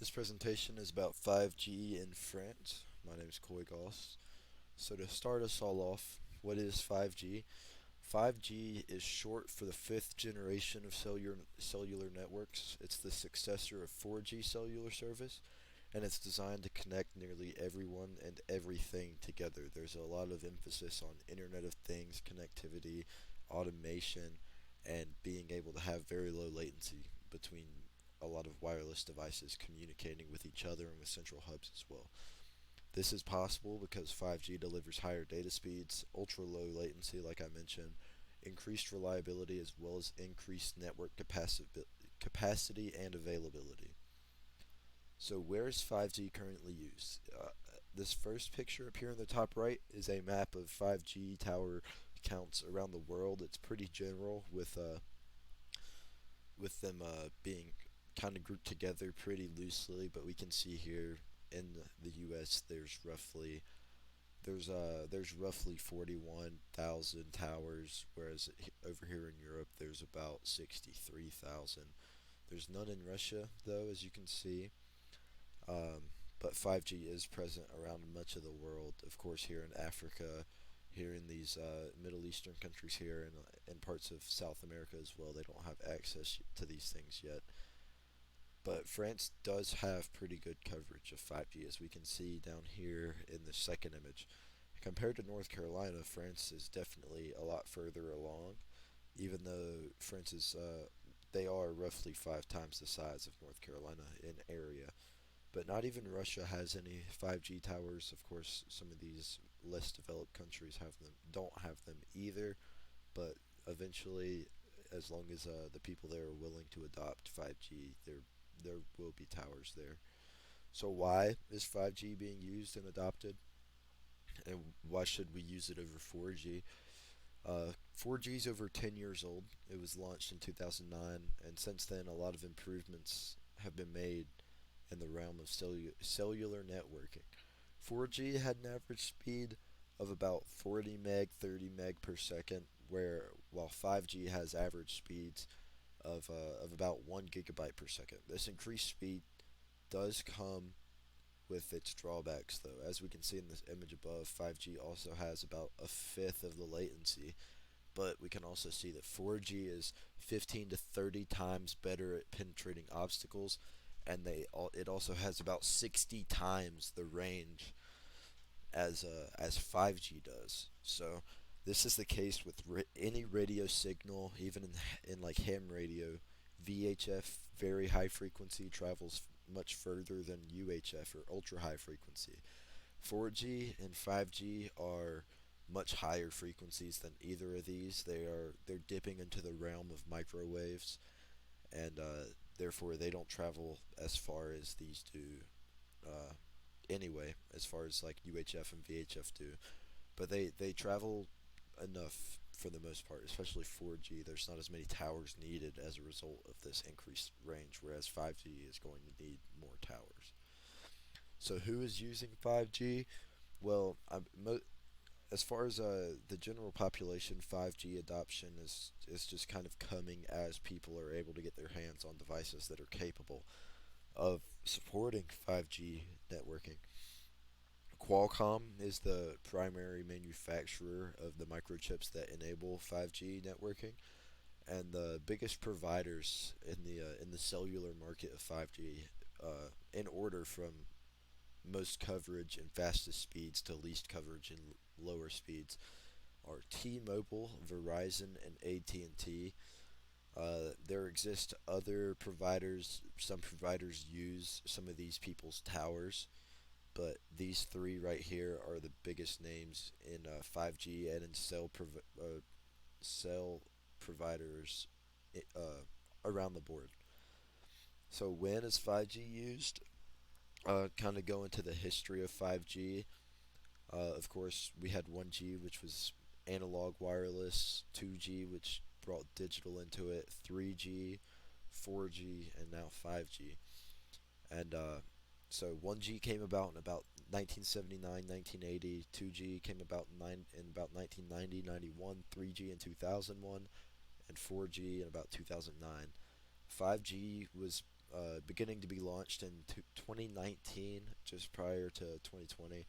This presentation is about 5G in France. My name is Coy Goss. So to start us all off, what is 5G? 5G is short for the fifth generation of cellular networks. It's the successor of 4G cellular service, and it's designed to connect nearly everyone and everything together. There's a lot of emphasis on Internet of Things, connectivity, automation, and being able to have very low latency between a lot of wireless devices communicating with each other and with central hubs as well. This is possible because 5G delivers higher data speeds, ultra low latency, like I mentioned, increased reliability, as well as increased network capacity and availability. So, where is 5G currently used? This first picture up here in the top right is a map of 5G tower counts around the world. It's pretty general, with them being kind of grouped together pretty loosely. But we can see here in the U.S. There's roughly 41,000 towers, whereas over here in Europe there's about 63,000. There's none in Russia though, as you can see. But 5G is present around much of the world. Of course, here in Africa, here in these Middle Eastern countries here, and in parts of South America as well, they don't have access to these things yet. But France does have pretty good coverage of 5G, as we can see down here in the second image. Compared to North Carolina, France is definitely a lot further along, even though they are roughly 5 times the size of North Carolina in area. But not even Russia has any 5G towers. Of course, some of these less developed countries don't have them either. But eventually, as long as the people there are willing to adopt 5G, there will be towers there. So why is 5G being used and adopted, and why should we use it over 4G? 4G is over 10 years old. It was launched in 2009, and since then, a lot of improvements have been made in the realm of cellular networking. 4G had an average speed of about 40 meg, 30 meg per second, while 5G has average speeds of about 1 gigabyte per second. This increased speed does come with its drawbacks, though. As we can see in this image above, 5G also has about a fifth of the latency, but we can also see that 4G is 15 to 30 times better at penetrating obstacles, and it also has about 60 times the range as 5G does. So this is the case with any radio signal, even in like ham radio. VHF, very high frequency, travels much further than UHF, or ultra high frequency. 4G and 5G are much higher frequencies than either of these. They're dipping into the realm of microwaves, and therefore they don't travel as far as these do. Uh, anyway, as far as like UHF and VHF do, but they travel enough for the most part, especially 4G. There's not as many towers needed as a result of this increased range, whereas 5G is going to need more towers. So who is using 5G? Well, as far as the general population, 5G adoption is just kind of coming as people are able to get their hands on devices that are capable of supporting 5G networking. Qualcomm is the primary manufacturer of the microchips that enable 5G networking, and the biggest providers in the cellular market of 5G, in order from most coverage and fastest speeds to least coverage and lower speeds, are T-Mobile, Verizon, and AT&T. There exist other providers. Some providers use some of these people's towers, but these three right here are the biggest names in 5G and in cell providers uh, around the board. So when is 5G used? Kind of go into the history of 5G. Of course, we had 1G, which was analog wireless, 2G, which brought digital into it, 3G, 4G, and now 5G. And so 1G came about in about 1979, 1980. 2G came about in about 1990, 91. 3G in 2001, and 4G in about 2009. 5G was beginning to be launched in 2019, just prior to 2020,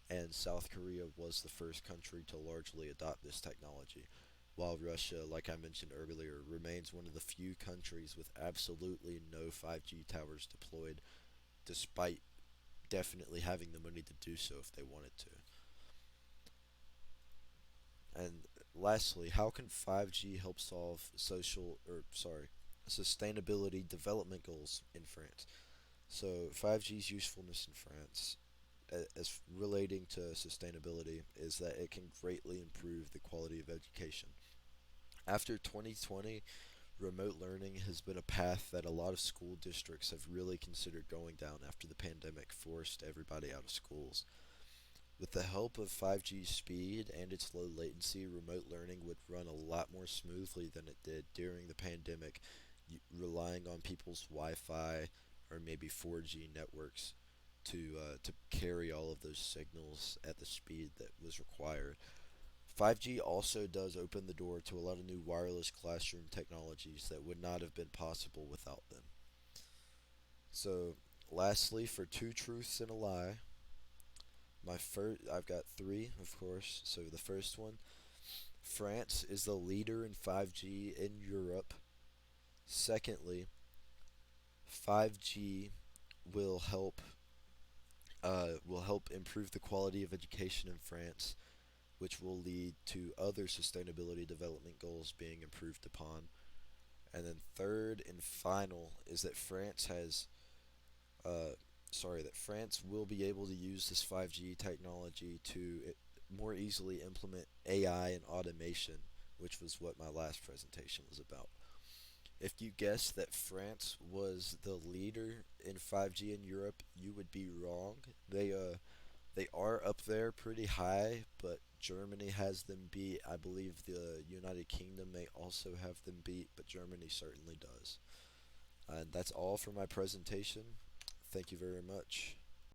and South Korea was the first country to largely adopt this technology, while Russia, like I mentioned earlier, remains one of the few countries with absolutely no 5G towers deployed, despite definitely having the money to do so if they wanted to. And lastly, how can 5G help solve sustainability development goals in France? So 5G's usefulness in France as relating to sustainability is that it can greatly improve the quality of education. After 2020, remote learning has been a path that a lot of school districts have really considered going down after the pandemic forced everybody out of schools. With the help of 5G speed and its low latency, remote learning would run a lot more smoothly than it did during the pandemic, relying on people's Wi-Fi or maybe 4G networks to carry all of those signals at the speed that was required. 5G also does open the door to a lot of new wireless classroom technologies that would not have been possible without them. So, lastly, for two truths and a lie, I've got three, of course. So the first one, France is the leader in 5G in Europe. Secondly, 5G will help will help improve the quality of education in France, which will lead to other sustainability development goals being improved upon. And then third and final is that uh, France will be able to use this 5G technology to more easily implement AI and automation, which was what my last presentation was about. If you guessed that France was the leader in 5G in Europe, you would be wrong. They are up there pretty high, but Germany has them beat. I believe the United Kingdom may also have them beat, but Germany certainly does. And that's all for my presentation. Thank you very much.